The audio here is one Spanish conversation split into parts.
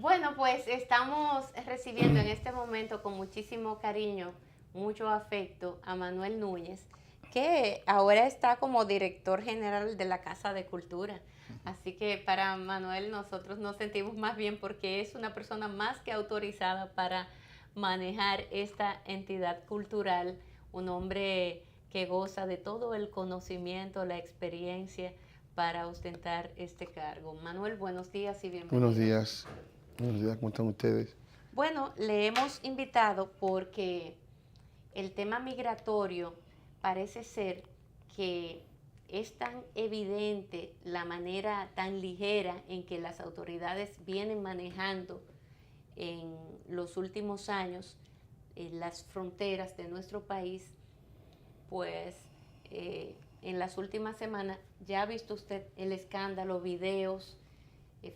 Bueno, pues estamos recibiendo en este momento con muchísimo cariño, mucho afecto a Manuel Núñez, que ahora está como director general de la Casa de Cultura. Así que para Manuel nosotros nos sentimos más bien porque es una persona más que autorizada para manejar esta entidad cultural, un hombre que goza de todo el conocimiento, la experiencia para ostentar este cargo. Manuel, buenos días y Buenos bienvenido. días. Buenos días, ¿cómo están ustedes? Bueno, le hemos invitado porque el tema migratorio parece ser que es tan evidente la manera tan ligera en que las autoridades vienen manejando en los últimos años las fronteras de nuestro país, pues en las últimas semanas ya ha visto usted el escándalo, videos,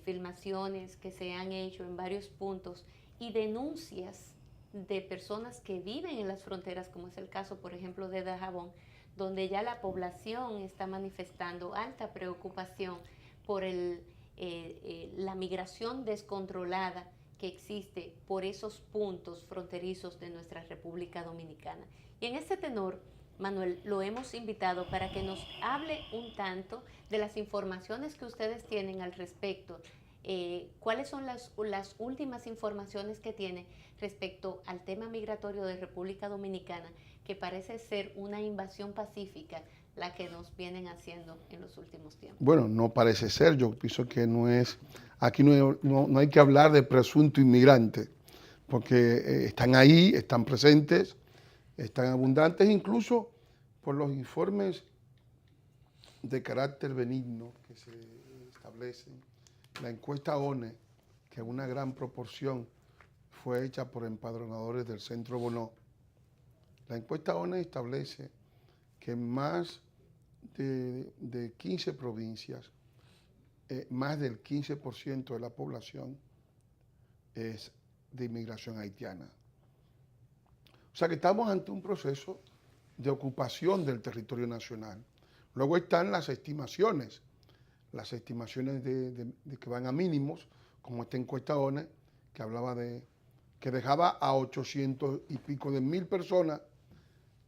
filmaciones que se han hecho en varios puntos y denuncias de personas que viven en las fronteras, como es el caso, por ejemplo, de Dajabón, donde ya la población está manifestando alta preocupación por la migración descontrolada que existe por esos puntos fronterizos de nuestra República Dominicana. Y en este tenor, Manuel, lo hemos invitado para que nos hable un tanto de las informaciones que ustedes tienen al respecto. ¿Cuáles son las últimas informaciones que tiene respecto al tema migratorio de República Dominicana, que parece ser una invasión pacífica la que nos vienen haciendo en los últimos tiempos? Bueno, no parece ser, yo pienso que no es, aquí no hay que hablar de presunto inmigrante, porque están ahí, están presentes, están abundantes, incluso por los informes de carácter benigno que se establecen. La encuesta ONE, que una gran proporción fue hecha por empadronadores del Centro Bonó, la encuesta ONE establece que más de 15 provincias, más del 15% de la población es de inmigración haitiana. O sea que estamos ante un proceso de ocupación del territorio nacional. Luego están las estimaciones de que van a mínimos, como esta encuesta ONE, que hablaba de que dejaba a 800 y pico de mil personas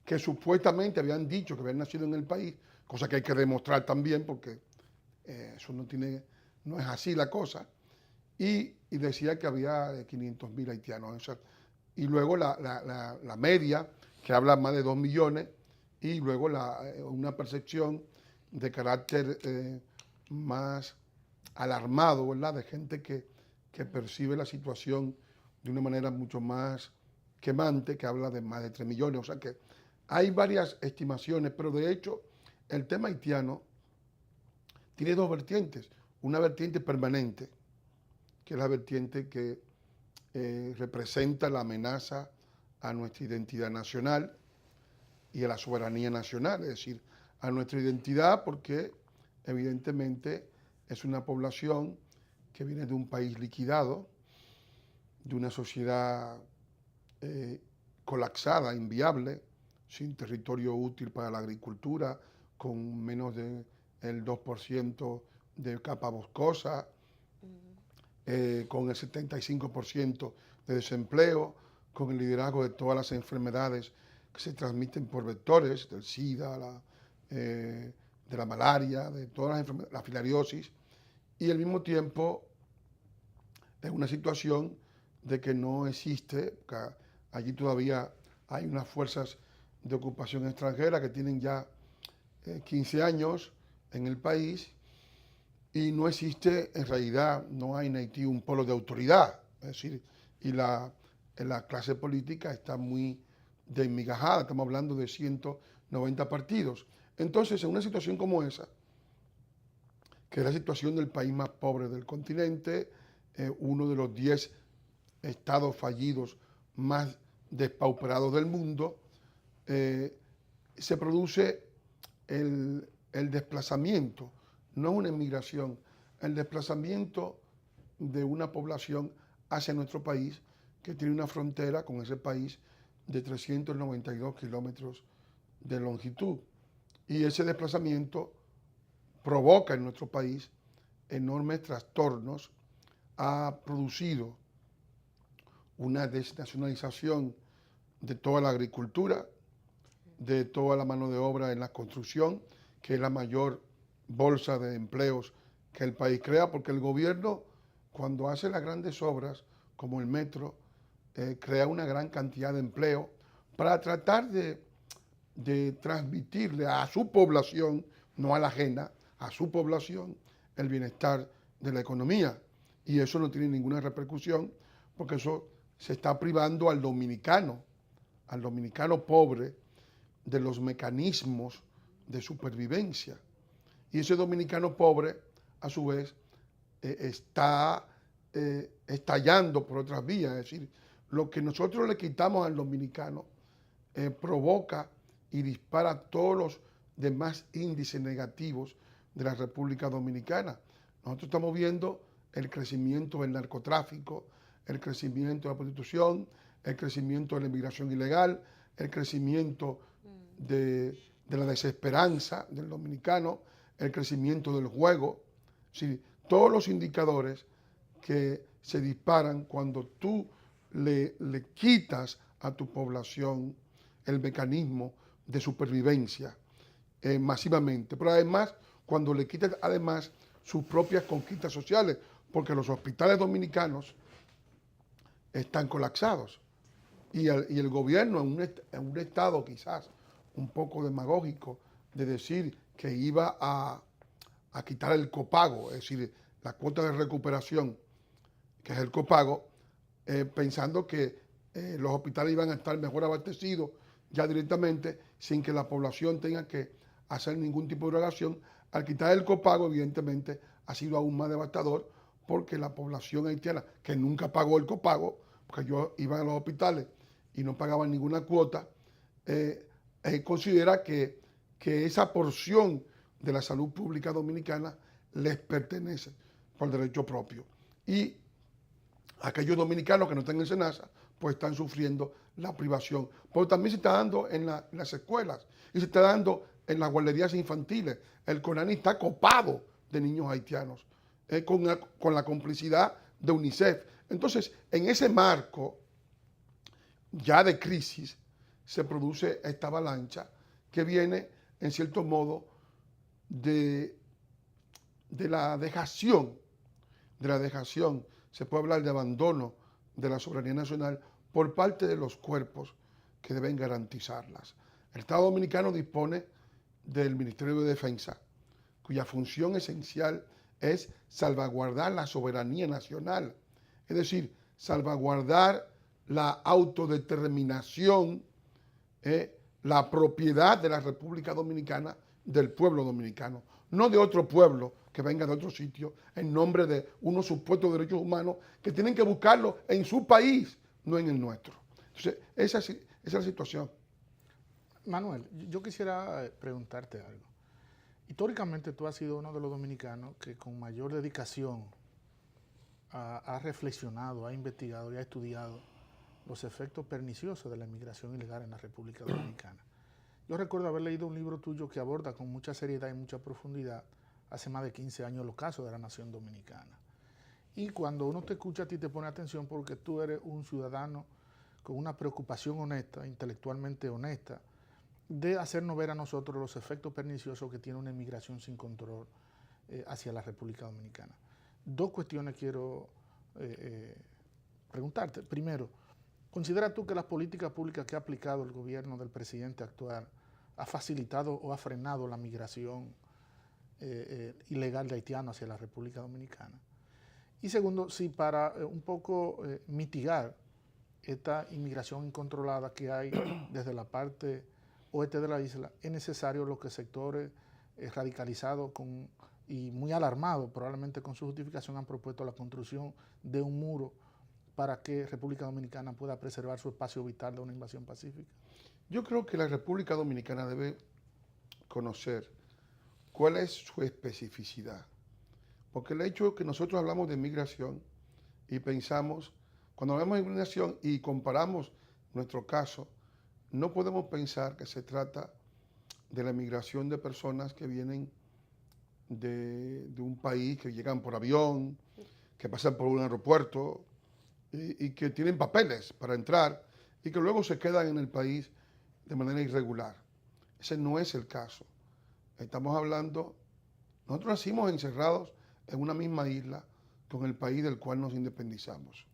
que supuestamente habían dicho que habían nacido en el país, cosa que hay que demostrar también porque eso no es así la cosa, y decía que había 500.000 haitianos. O sea, y luego la media, que habla más de 2 millones, y luego una percepción de carácter más alarmado, ¿verdad? De gente que percibe la situación de una manera mucho más quemante, que habla de más de 3 millones. O sea que hay varias estimaciones, pero de hecho el tema haitiano tiene dos vertientes. Una vertiente permanente, que es la vertiente que representa la amenaza a nuestra identidad nacional y a la soberanía nacional, es decir, a nuestra identidad porque evidentemente es una población que viene de un país liquidado, de una sociedad colapsada, inviable, sin territorio útil para la agricultura, con menos del 2% de capa boscosa, con el 75% de desempleo, con el liderazgo de todas las enfermedades que se transmiten por vectores, del SIDA, de la malaria, de todas las enfermedades, la filariosis, y al mismo tiempo es una situación de que no existe, allí todavía hay unas fuerzas de ocupación extranjera que tienen ya 15 años en el país y no existe, en realidad, no hay en Haití un polo de autoridad, es decir, y la clase política está muy desmigajada, estamos hablando de 190 partidos. Entonces, en una situación como esa, que es la situación del país más pobre del continente, uno de los 10 estados fallidos más despauperados del mundo, se produce el desplazamiento, no una inmigración, el desplazamiento de una población hacia nuestro país que tiene una frontera con ese país de 392 kilómetros de longitud. Y ese desplazamiento provoca en nuestro país enormes trastornos ha producido una desnacionalización de toda la agricultura, de toda la mano de obra en la construcción, que es la mayor bolsa de empleos que el país crea, porque el gobierno, cuando hace las grandes obras, como el metro, crea una gran cantidad de empleo para tratar de transmitirle a su población, no a la ajena, a su población, el bienestar de la economía. Y eso no tiene ninguna repercusión, porque eso se está privando al dominicano pobre, de los mecanismos de supervivencia. Y ese dominicano pobre, a su vez, está estallando por otras vías. Es decir, lo que nosotros le quitamos al dominicano provoca y dispara todos los demás índices negativos de la República Dominicana. Nosotros estamos viendo el crecimiento del narcotráfico, el crecimiento de la prostitución, el crecimiento de la inmigración ilegal, el crecimiento de la desesperanza del dominicano, el crecimiento del juego. Sí, todos los indicadores que se disparan cuando tú le quitas a tu población el mecanismo de supervivencia masivamente. Pero además, cuando le quitas además sus propias conquistas sociales, porque los hospitales dominicanos están colapsados. Y el gobierno, en un estado quizás un poco demagógico, de decir que iba a quitar el copago, es decir, la cuota de recuperación, que es el copago, pensando que los hospitales iban a estar mejor abastecidos ya directamente, sin que la población tenga que hacer ningún tipo de relación. Al quitar el copago, evidentemente, ha sido aún más devastador, porque la población haitiana, que nunca pagó el copago, porque ellos iban a los hospitales y no pagaban ninguna cuota, considera que esa porción de la salud pública dominicana les pertenece por derecho propio. Y aquellos dominicanos que no están en SENASA, pues están sufriendo la privación. Pero también se está dando en las escuelas y se está dando en las guarderías infantiles. El CONANI está copado de niños haitianos, con la complicidad de UNICEF. Entonces, en ese marco ya de crisis, se produce esta avalancha que viene, en cierto modo, de la dejación, se puede hablar de abandono de la soberanía nacional por parte de los cuerpos que deben garantizarlas. El Estado Dominicano dispone del Ministerio de Defensa, cuya función esencial es salvaguardar la soberanía nacional, es decir, salvaguardar la autodeterminación, la propiedad de la República Dominicana del pueblo dominicano, no de otro pueblo que venga de otro sitio en nombre de unos supuestos derechos humanos que tienen que buscarlo en su país, no en el nuestro. Entonces, esa es la situación. Manuel, yo quisiera preguntarte algo. Históricamente tú has sido uno de los dominicanos que con mayor dedicación ha reflexionado, ha investigado y ha estudiado los efectos perniciosos de la inmigración ilegal en la República Dominicana. Yo recuerdo haber leído un libro tuyo que aborda con mucha seriedad y mucha profundidad hace más de 15 años los casos de la nación dominicana. Y cuando uno te escucha a ti te pone atención porque tú eres un ciudadano con una preocupación honesta, intelectualmente honesta, de hacernos ver a nosotros los efectos perniciosos que tiene una inmigración sin control hacia la República Dominicana. Dos cuestiones quiero preguntarte. Primero, ¿consideras tú que las políticas públicas que ha aplicado el gobierno del presidente actual ha facilitado o ha frenado la migración ilegal de haitianos hacia la República Dominicana? Y segundo, si para un poco mitigar esta inmigración incontrolada que hay desde la parte oeste de la isla, es necesario lo que sectores radicalizados y muy alarmados, probablemente con su justificación, han propuesto la construcción de un muro para que República Dominicana pueda preservar su espacio vital de una invasión pacífica? Yo creo que la República Dominicana debe conocer cuál es su especificidad. Porque el hecho de que nosotros hablamos de migración y pensamos, cuando hablamos de migración y comparamos nuestro caso, no podemos pensar que se trata de la migración de personas que vienen de un país, que llegan por avión, que pasan por un aeropuerto y que tienen papeles para entrar y que luego se quedan en el país de manera irregular. Ese no es el caso. Estamos hablando, nosotros nacimos encerrados en una misma isla con el país del cual nos independizamos.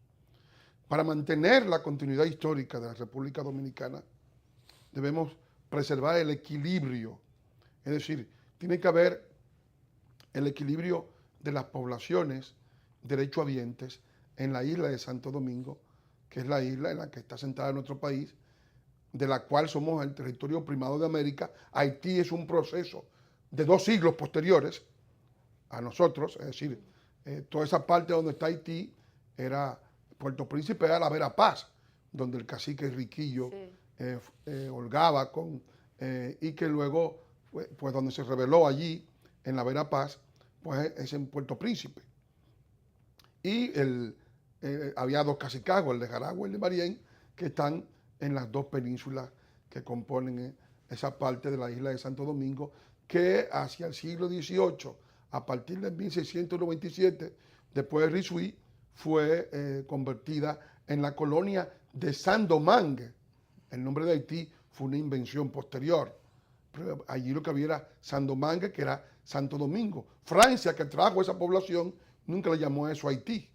Para mantener la continuidad histórica de la República Dominicana, debemos preservar el equilibrio. Es decir, tiene que haber el equilibrio de las poblaciones derechohabientes en la isla de Santo Domingo, que es la isla en la que está sentada nuestro país, de la cual somos el territorio primado de América. Haití es un proceso de 2 siglos posteriores a nosotros, es decir, toda esa parte donde está Haití era Puerto Príncipe, era la Vera Paz, donde el cacique Riquillo holgaba con, y que luego, pues donde se rebeló allí, en la Vera Paz, pues es en Puerto Príncipe. Y había 2 cacicazgos, el de Jaragua y el de Marién, que están en las 2 penínsulas que componen esa parte de la isla de Santo Domingo, que hacia el siglo XVIII, a partir de 1697, después de Risuí, fue convertida en la colonia de Saint-Domingue. El nombre de Haití fue una invención posterior. Pero allí lo que había era Saint-Domingue, que era Santo Domingo. Francia, que trajo esa población, nunca le llamó a eso Haití.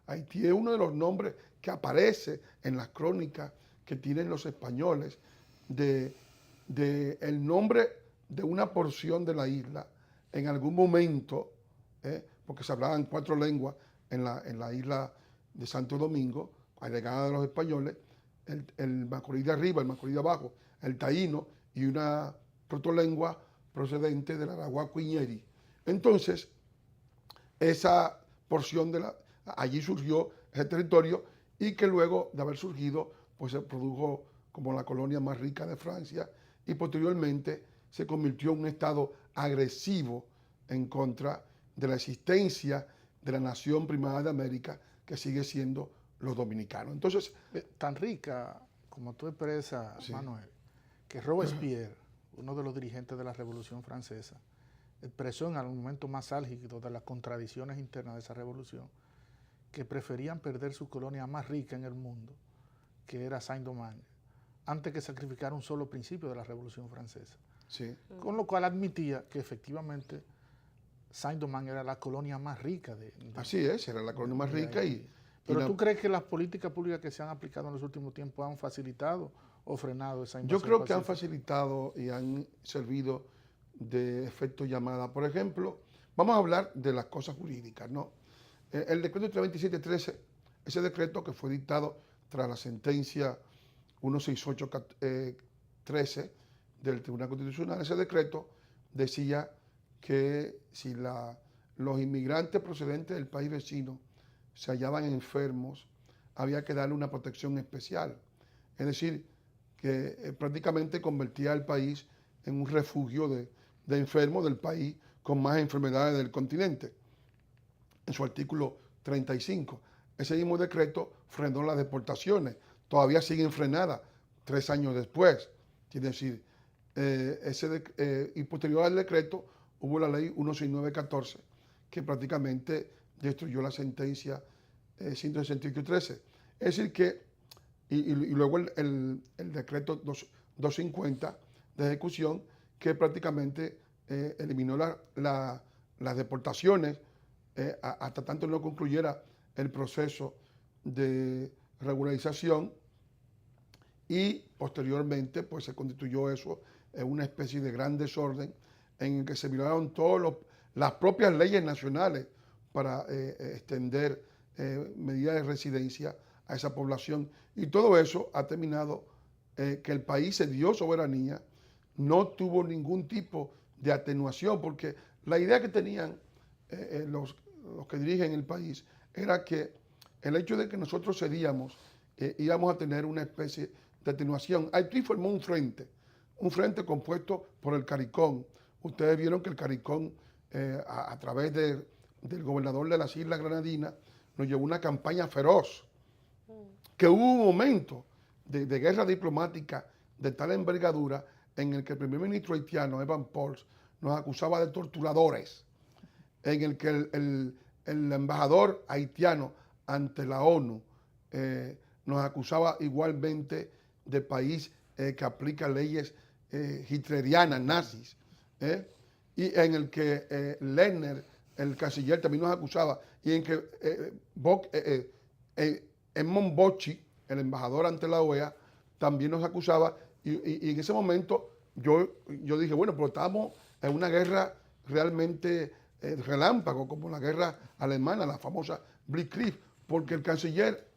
Haití es uno de los nombres que aparece en las crónicas que tienen los españoles de el nombre de una porción de la isla en algún momento, porque se hablaban 4 lenguas en la isla de Santo Domingo, a la llegada de los españoles, el macorí de arriba, el macorí de abajo, el taíno y una protolengua procedente del arahuaco-iñeri. Entonces, esa porción allí surgió ese territorio y que luego de haber surgido, pues se produjo como la colonia más rica de Francia y posteriormente se convirtió en un estado agresivo en contra de la existencia de la nación primada de América, que sigue siendo los dominicanos. Entonces, tan rica como tú expresas, sí, Manuel, que Robespierre, uno de los dirigentes de la Revolución Francesa, expresó en el momento más álgido de las contradicciones internas de esa revolución, que preferían perder su colonia más rica en el mundo, que era Saint-Domingue, antes que sacrificar un solo principio de la Revolución Francesa. Sí. Con lo cual admitía que efectivamente Saint-Domingue era la colonia más rica así es, era la colonia más rica Pero ¿tú crees que las políticas públicas que se han aplicado en los últimos tiempos han facilitado o frenado esa invasión? Yo creo que han facilitado y han servido de efecto llamada. Por ejemplo, vamos a hablar de las cosas jurídicas, ¿no? El decreto 327-13, ese decreto que fue dictado tras la sentencia 168-13 del Tribunal Constitucional, ese decreto decía que si los inmigrantes procedentes del país vecino se hallaban enfermos, había que darle una protección especial. Es decir, que prácticamente convertía al país en un refugio de enfermos del país con más enfermedades del continente. En su artículo 35. Ese mismo decreto frenó las deportaciones. Todavía siguen frenadas 3 años después. Quiere decir, y posterior al decreto hubo la ley 169-14, que prácticamente destruyó la sentencia 168-13. Es decir que, y luego el decreto 250 de ejecución, que prácticamente eliminó las deportaciones hasta tanto no concluyera el proceso de regularización, y posteriormente pues se constituyó eso en una especie de gran desorden en el que se violaron todas las propias leyes nacionales para extender medidas de residencia a esa población, y todo eso ha terminado que el país se dio soberanía, no tuvo ningún tipo de atenuación, porque la idea que tenían los que dirigen el país era que el hecho de que nosotros cedíamos íbamos a tener una especie de atenuación. Haití formó un frente compuesto por el CARICOM. Ustedes vieron que el CARICOM, a través del gobernador de las Islas Granadinas, nos llevó una campaña feroz, que hubo un momento de guerra diplomática de tal envergadura en el que el primer ministro haitiano, Evan Pauls, nos acusaba de torturadores, en el que el embajador haitiano ante la ONU nos acusaba igualmente de país que aplica leyes hitlerianas, nazis, y en el que Lerner, el canciller, también nos acusaba, y en que Edmond Bocci, el embajador ante la OEA, también nos acusaba, y en ese momento yo dije, bueno, pero estamos en una guerra realmente relámpago, como la guerra alemana, la famosa Blitzkrieg, porque el canciller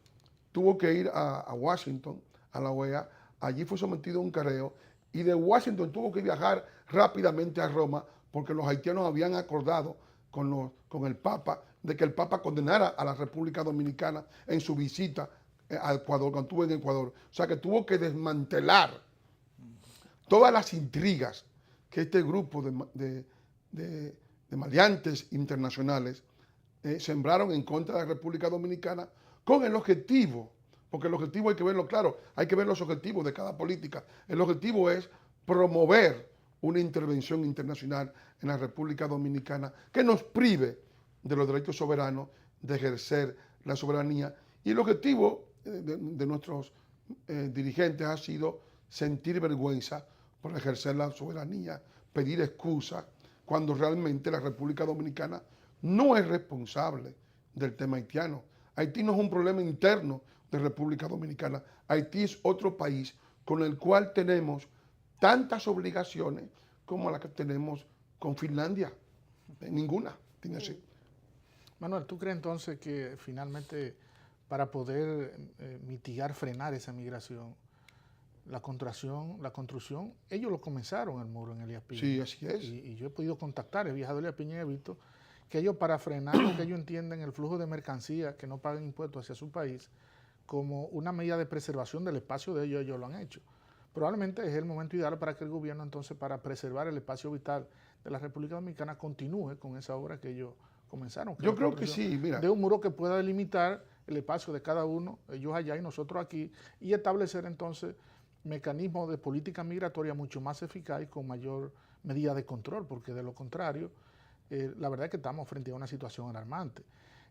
tuvo que ir a Washington, a la OEA, allí fue sometido a un careo, y de Washington tuvo que viajar rápidamente a Roma, porque los haitianos habían acordado con el Papa de que el Papa condenara a la República Dominicana en su visita a Ecuador, cuando estuvo en Ecuador. O sea que tuvo que desmantelar todas las intrigas que este grupo de maleantes internacionales sembraron en contra de la República Dominicana con el objetivo, porque el objetivo hay que verlo claro, hay que ver los objetivos de cada política. El objetivo es promover una intervención internacional en la República Dominicana que nos prive de los derechos soberanos de ejercer la soberanía. Y el objetivo de nuestros dirigentes ha sido sentir vergüenza por ejercer la soberanía, pedir excusas, cuando realmente la República Dominicana no es responsable del tema haitiano. Haití no es un problema interno de República Dominicana. Haití es otro país con el cual tenemos tantas obligaciones como las que tenemos con Finlandia. Ninguna tiene así. Manuel, ¿tú crees entonces que finalmente para poder mitigar, frenar esa migración, la construcción, ellos lo comenzaron el muro en Elías Piña? Sí, así es. Y yo he podido contactar, he viajado a Elías Piña y he visto que ellos, para frenar lo que ellos entienden el flujo de mercancías que no pagan impuestos hacia su país, como una medida de preservación del espacio de ellos lo han hecho. Probablemente es el momento ideal para que el gobierno entonces, para preservar el espacio vital de la República Dominicana, continúe con esa obra que ellos comenzaron. Yo creo que sí, mira. De un muro que pueda delimitar el espacio de cada uno, ellos allá y nosotros aquí, y establecer entonces mecanismos de política migratoria mucho más eficaz y con mayor medida de control, porque de lo contrario, la verdad es que estamos frente a una situación alarmante.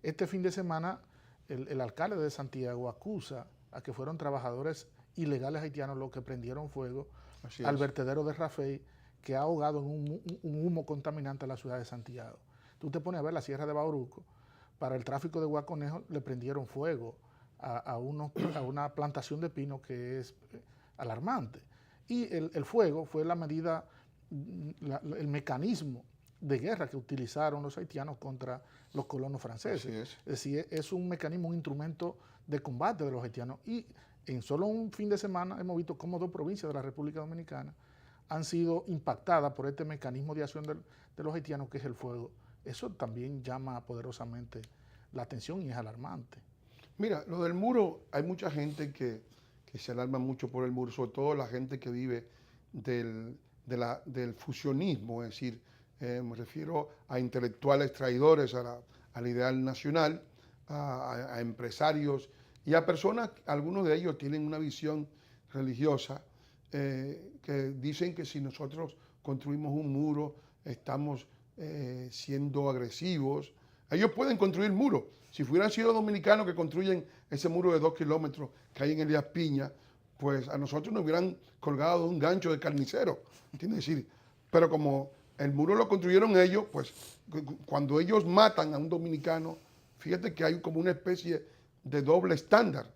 Este fin de semana, el alcalde de Santiago acusa a que fueron trabajadores ilegales haitianos los que prendieron fuego al vertedero de Rafey, que ha ahogado en un humo contaminante a la ciudad de Santiago. Tú te pones a ver la Sierra de Bauruco, para el tráfico de guaconejos le prendieron fuego a una plantación de pino que es alarmante. Y el fuego fue la medida, el mecanismo de guerra que utilizaron los haitianos contra los colonos franceses. Es decir, es un mecanismo, un instrumento de combate de los haitianos. Y en solo un fin de semana hemos visto cómo 2 provincias de la República Dominicana han sido impactadas por este mecanismo de acción de los haitianos, que es el fuego. Eso también llama poderosamente la atención y es alarmante. Mira, lo del muro, hay mucha gente que se alarma mucho por el muro, sobre todo la gente que vive del fusionismo, es decir, me refiero a intelectuales traidores al ideal nacional, a empresarios y a personas, algunos de ellos tienen una visión religiosa, que dicen que si nosotros construimos un muro estamos siendo agresivos. Ellos pueden construir muros. Si hubieran sido dominicanos que construyen ese muro de 2 kilómetros que hay en Elías Piña, pues a nosotros nos hubieran colgado de un gancho de carnicero. Tiene que decir, pero como el muro lo construyeron ellos, pues cuando ellos matan a un dominicano, fíjate que hay como una especie de doble estándar.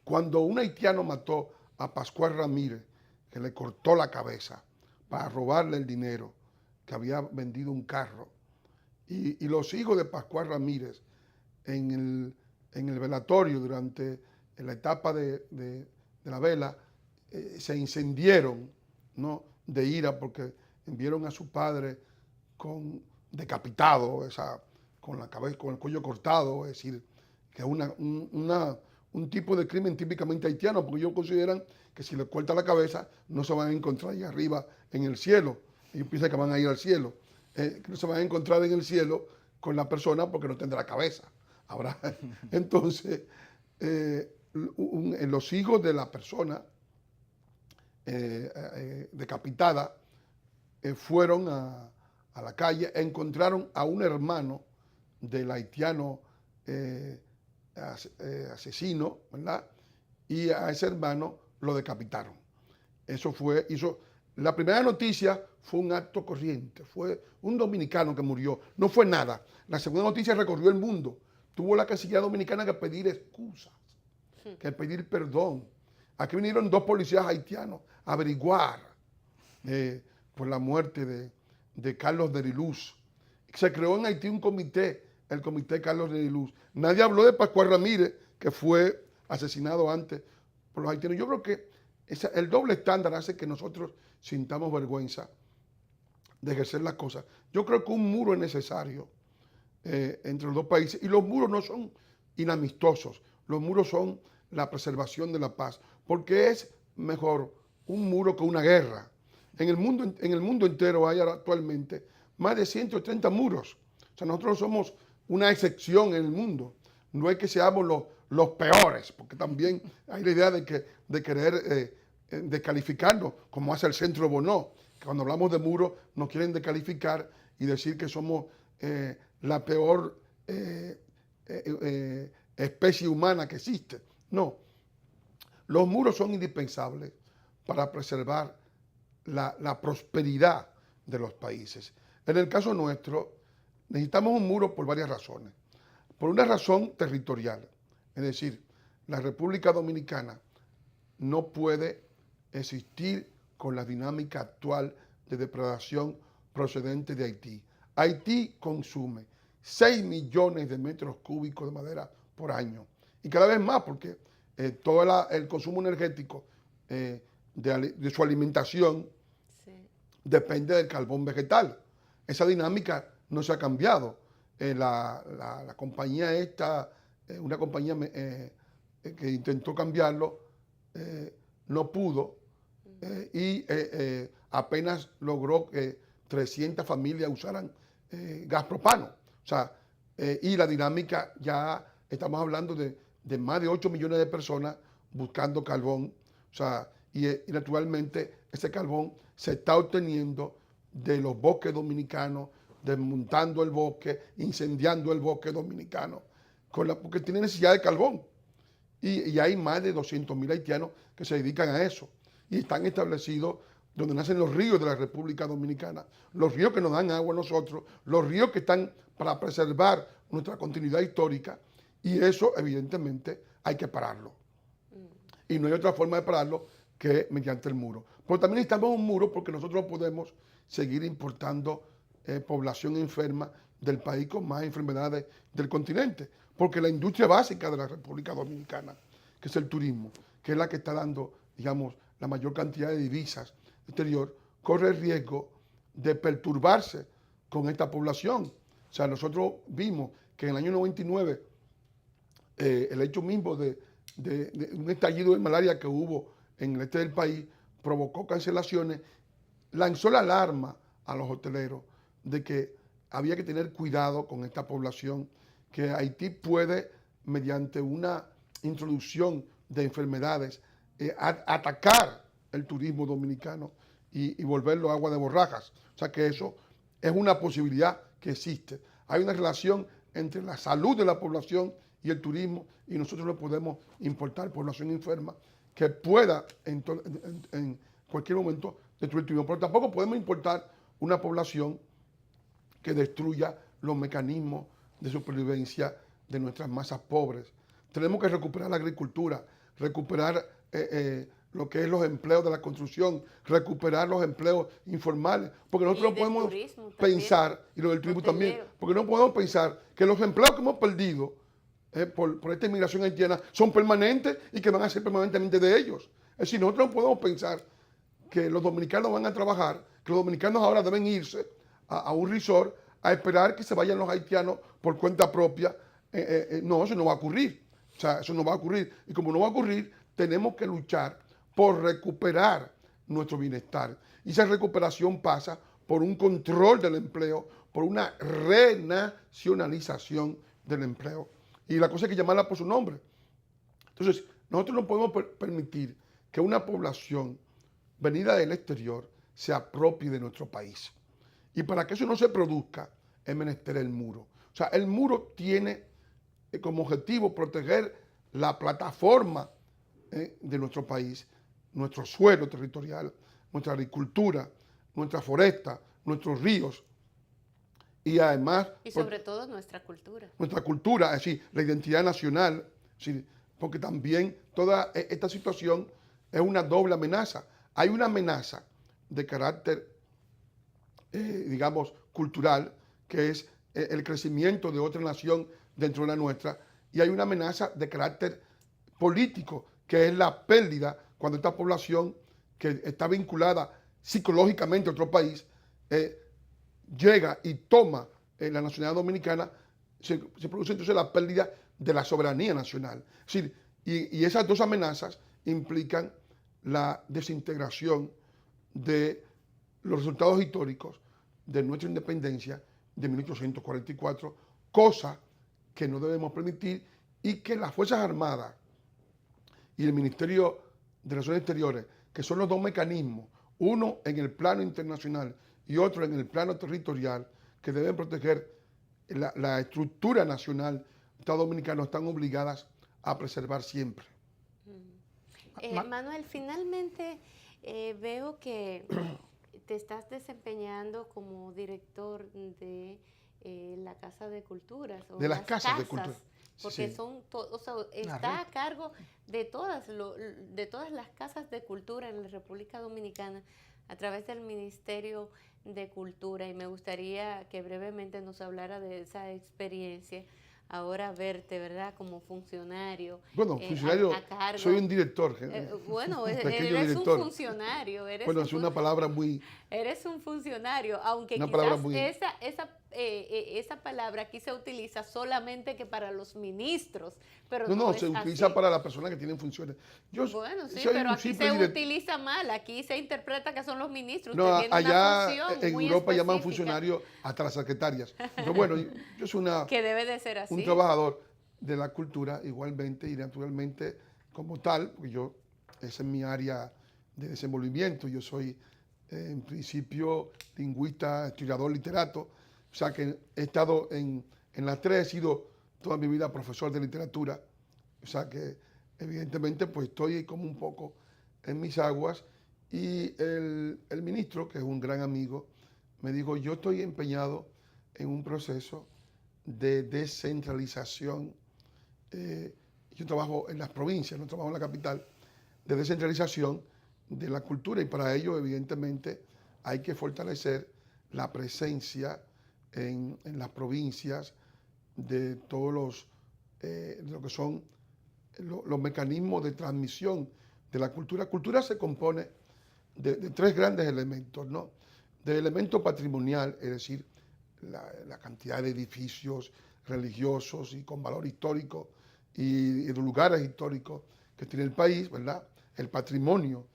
Cuando un haitiano mató a Pascual Ramírez, que le cortó la cabeza para robarle el dinero, que había vendido un carro, y los hijos de Pascual Ramírez en el velatorio durante la etapa de la vela se incendieron, ¿no?, de ira porque vieron a su padre decapitado, con la cabeza, con el cuello cortado, es decir, que es un tipo de crimen típicamente haitiano, porque ellos consideran que si les corta la cabeza no se van a encontrar ahí arriba en el cielo. Ellos piensan que van a ir al cielo, que no se van a encontrar en el cielo con la persona porque no tendrá cabeza. Entonces, los hijos de la persona decapitada fueron a la calle, encontraron a un hermano del haitiano asesino, ¿verdad? Y a ese hermano lo decapitaron. La primera noticia fue un acto corriente, fue un dominicano que murió, no fue nada. La segunda noticia recorrió el mundo. Tuvo la Cancillería Dominicana que pedir excusas, que pedir perdón. Aquí vinieron 2 policías haitianos a averiguar por la muerte de Carlos Deriluz. Se creó en Haití un comité, el comité Carlos Deriluz. Nadie habló de Pascual Ramírez, que fue asesinado antes por los haitianos. Yo creo que el doble estándar hace que nosotros sintamos vergüenza de ejercer las cosas. Yo creo que un muro es necesario entre los dos países, y los muros no son inamistosos, los muros son la preservación de la paz, porque es mejor un muro que una guerra. En el mundo entero hay actualmente más de 130 muros. O sea, nosotros somos una excepción en el mundo. No es que seamos los peores, porque también hay la idea de querer descalificarnos, como hace el Centro Bonó, que cuando hablamos de muros nos quieren descalificar y decir que somos la peor especie humana que existe. No, los muros son indispensables para preservar la prosperidad de los países. En el caso nuestro, necesitamos un muro por varias razones. Por una razón territorial, es decir, la República Dominicana no puede existir con la dinámica actual de depredación procedente de Haití. Haití consume 6 millones de metros cúbicos de madera por año, y cada vez más, porque todo el consumo energético de su alimentación depende del carbón vegetal. Esa dinámica no se ha cambiado. La compañía esta, una compañía que intentó cambiarlo, no pudo, y apenas logró que 300 familias usaran gas propano. O sea, y la dinámica, ya estamos hablando de más de 8 millones de personas buscando carbón. O sea, y naturalmente ese carbón se está obteniendo de los bosques dominicanos, desmontando el bosque, incendiando el bosque dominicano, porque tiene necesidad de carbón. Y hay más de 200.000 haitianos que se dedican a eso. Y están establecidos donde nacen los ríos de la República Dominicana, los ríos que nos dan agua a nosotros, los ríos que están para preservar nuestra continuidad histórica, y eso evidentemente hay que pararlo. Y no hay otra forma de pararlo que mediante el muro. Pero también necesitamos un muro porque nosotros no podemos seguir importando población enferma del país con más enfermedades del continente, porque la industria básica de la República Dominicana, que es el turismo, que es la que está dando, digamos, la mayor cantidad de divisas exterior, corre el riesgo de perturbarse con esta población. O sea, nosotros vimos que en el año 99 el hecho mismo de un estallido de malaria que hubo en el este del país provocó cancelaciones, lanzó la alarma a los hoteleros de que había que tener cuidado con esta población, que Haití puede, mediante una introducción de enfermedades, atacar el turismo dominicano y volverlo agua de borrajas. O sea que eso es una posibilidad que existe. Hay una relación entre la salud de la población y el turismo, y nosotros no podemos importar población enferma que pueda en cualquier momento destruir el turismo. Pero tampoco podemos importar una población que destruya los mecanismos de supervivencia de nuestras masas pobres. Tenemos que recuperar la agricultura, recuperar lo que es los empleos de la construcción, recuperar los empleos informales, porque nosotros no podemos pensar, y lo del turismo también, porque no podemos pensar que los empleos que hemos perdido por esta inmigración haitiana son permanentes y que van a ser permanentemente de ellos. Es decir, nosotros no podemos pensar que los dominicanos van a trabajar, que los dominicanos ahora deben irse a un resort a esperar que se vayan los haitianos por cuenta propia. No, eso no va a ocurrir. O sea, eso no va a ocurrir. Y como no va a ocurrir, tenemos que luchar por recuperar nuestro bienestar. Y esa recuperación pasa por un control del empleo, por una renacionalización del empleo. Y la cosa hay que llamarla por su nombre. Entonces, nosotros no podemos permitir que una población venida del exterior se apropie de nuestro país. Y para que eso no se produzca, es menester el muro. O O sea, el muro tiene como objetivo proteger la plataforma de nuestro país, nuestro suelo territorial, nuestra agricultura, nuestra foresta, nuestros ríos y además Y sobre todo nuestra cultura. nuestra cultura, es decir, la identidad nacional, es decir, porque también toda esta situación es una doble amenaza. Hay una amenaza de carácter, digamos, cultural, que es el crecimiento de otra nación dentro de la nuestra, y hay una amenaza de carácter político, que es la pérdida cuando esta población que está vinculada psicológicamente a otro país llega y toma la nacionalidad dominicana, se produce entonces la pérdida de la soberanía nacional. Es decir, y esas dos amenazas implican la desintegración de los resultados históricos de nuestra independencia de 1844, cosa que no debemos permitir y que las Fuerzas Armadas y el Ministerio de Relaciones Exteriores, que son los dos mecanismos, uno en el plano internacional y otro en el plano territorial, que deben proteger la estructura nacional, Estado Dominicano, están obligadas a preservar siempre. Manuel, finalmente veo que te estás desempeñando como director de la Casa de Culturas. O De las casas de cultura. Porque Sí. son, o sea, está a cargo de todas las casas de cultura en la República Dominicana a través del Ministerio de Cultura, y me gustaría que brevemente nos hablara de esa experiencia. Ahora verte, ¿verdad?, como funcionario. Bueno, funcionario, a cargo. soy un director. Bueno, pequeño eres director. un funcionario. Bueno, es una palabra muy... Eres un funcionario, aunque Una quizás palabra muy... esa palabra aquí se utiliza solamente que para los ministros, pero No, es se utiliza así. para las personas que tienen funciones. Yo Bueno, sí, soy pero un aquí simple se director. utiliza mal, aquí se interpreta que son los ministros. No, Usted tiene una allá función en muy Europa llaman específica funcionarios hasta las secretarias. Pero bueno, yo soy que debe de ser así. un trabajador de la cultura igualmente y naturalmente como tal, porque esa es mi área de desenvolvimiento. Yo soy en principio lingüista, historiador, literato, o sea que he estado en las tres, he sido toda mi vida profesor de literatura, o sea que evidentemente pues estoy como un poco en mis aguas, y el ministro, que es un gran amigo, me dijo, yo estoy empeñado en un proceso de descentralización. Yo trabajo en las provincias, no trabajo en la capital, de descentralización de la cultura, y para ello evidentemente hay que fortalecer la presencia en las provincias de todos lo que son los mecanismos de transmisión de la cultura. Cultura se compone de tres grandes elementos, ¿no? Del elemento patrimonial, es decir, la cantidad de edificios religiosos y con valor histórico y de lugares históricos que tiene el país, ¿verdad? El patrimonio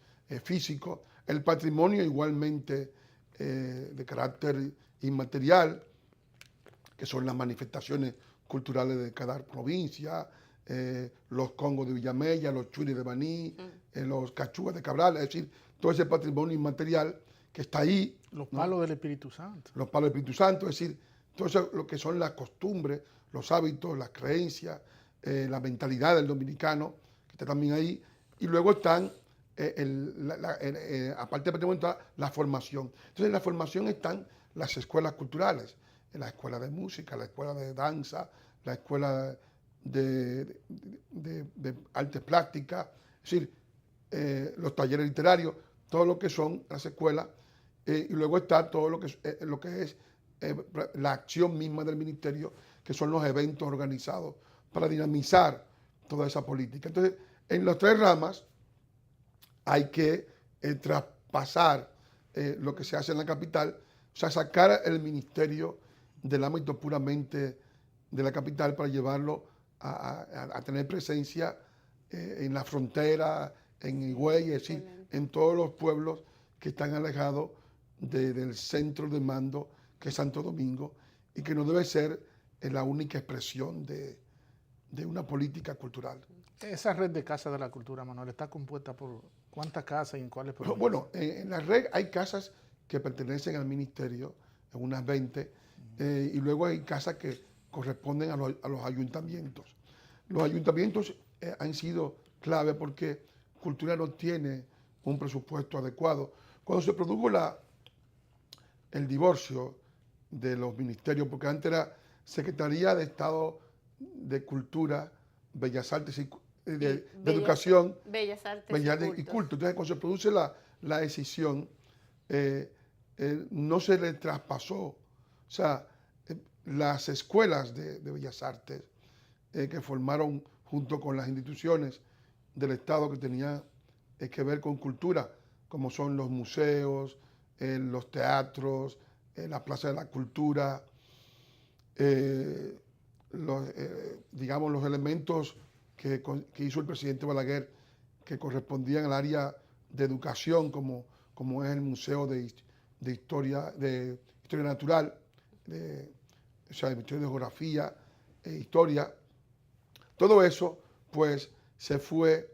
físico, el patrimonio igualmente de carácter inmaterial, que son las manifestaciones culturales de cada provincia, los congos de Villamella, los churis de Baní, los cachúas de Cabral, es decir, todo ese patrimonio inmaterial que está ahí. Los palos del Espíritu Santo. Los palos del Espíritu Santo, es decir, todo eso lo que son las costumbres, los hábitos, las creencias, la mentalidad del dominicano, que está también ahí. Y luego están, aparte del patrimonio, está la formación. Entonces, en la formación están las escuelas culturales, la escuela de música, la escuela de danza, la escuela de artes plásticas, es decir, los talleres literarios, todo lo que son las escuelas, y luego está todo lo que es la acción misma del ministerio, que son los eventos organizados para dinamizar toda esa política. Entonces, en las tres ramas hay que traspasar lo que se hace en la capital, o sea, sacar el ministerio del ámbito puramente de la capital para llevarlo a tener presencia en la frontera, en Higüey, es decir, en todos los pueblos que están alejados del centro de mando, que es Santo Domingo, y que no debe ser la única expresión de una política cultural. Esa red de casas de la cultura, Manuel, ¿está compuesta por cuántas casas y en cuáles provincias? Bueno, en la red hay casas que pertenecen al ministerio, unas 20, y luego hay casas que corresponden a los ayuntamientos. Los ayuntamientos han sido clave porque Cultura no tiene un presupuesto adecuado. Cuando se produjo el divorcio de los ministerios, porque antes era Secretaría de Estado de Cultura, Bellas Artes y de Educación, Bellas Artes y Culto. Entonces, cuando se produce la decisión, no se le traspasó. O sea, las escuelas de Bellas Artes que formaron junto con las instituciones del Estado que tenían que ver con cultura, como son los museos, los teatros, la Plaza de la Cultura, digamos, los elementos que hizo el presidente Balaguer que correspondían al área de educación, como es el Museo de Historia Natural, o sea, el Museo de Geografía e Historia. Todo eso, pues, se fue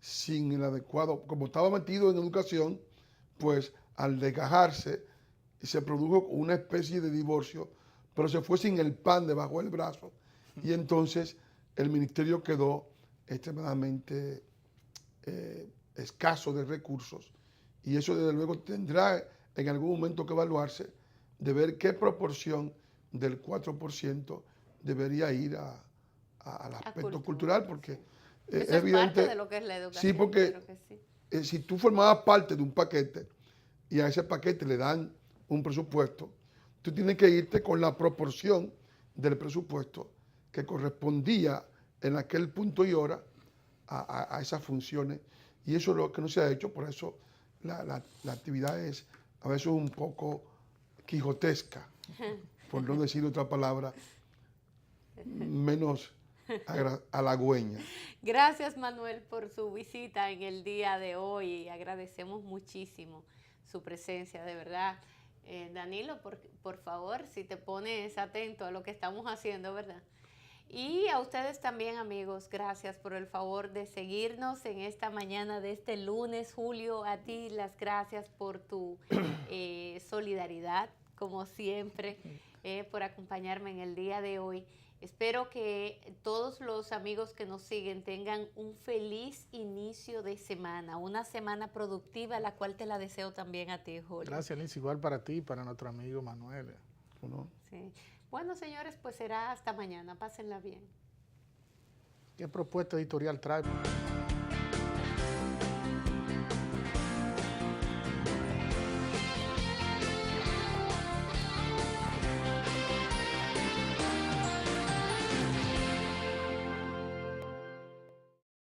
sin el adecuado, como estaba metido en educación, pues, al desgajarse, se produjo una especie de divorcio, pero se fue sin el pan debajo del brazo, y entonces el ministerio quedó extremadamente escaso de recursos, y eso desde luego tendrá en algún momento que evaluarse, de ver qué proporción del 4% debería ir al aspecto cultural, porque eso es evidente, parte de lo que es la educación. Sí, porque sí. Si tú formabas parte de un paquete y a ese paquete le dan un presupuesto, tú tienes que irte con la proporción del presupuesto que correspondía en aquel punto y hora a esas funciones, y eso es lo que no se ha hecho. Por eso la actividad es a veces un poco quijotesca, por no decir otra palabra menos halagüeña. Gracias, Manuel, por su visita en el día de hoy. Agradecemos muchísimo su presencia, de verdad. Danilo, por favor, si te pones atento a lo que estamos haciendo, ¿verdad? Y a ustedes también, amigos, gracias por el favor de seguirnos en esta mañana de este lunes. Julio, a ti las gracias por tu solidaridad, como siempre, por acompañarme en el día de hoy. Espero que todos los amigos que nos siguen tengan un feliz inicio de semana, una semana productiva, la cual te la deseo también a ti, Julio. Gracias, Liz. Igual para ti y para nuestro amigo Manuel. ¿No? Sí. Bueno, señores, pues será hasta mañana. Pásenla bien. ¿Qué propuesta editorial trae?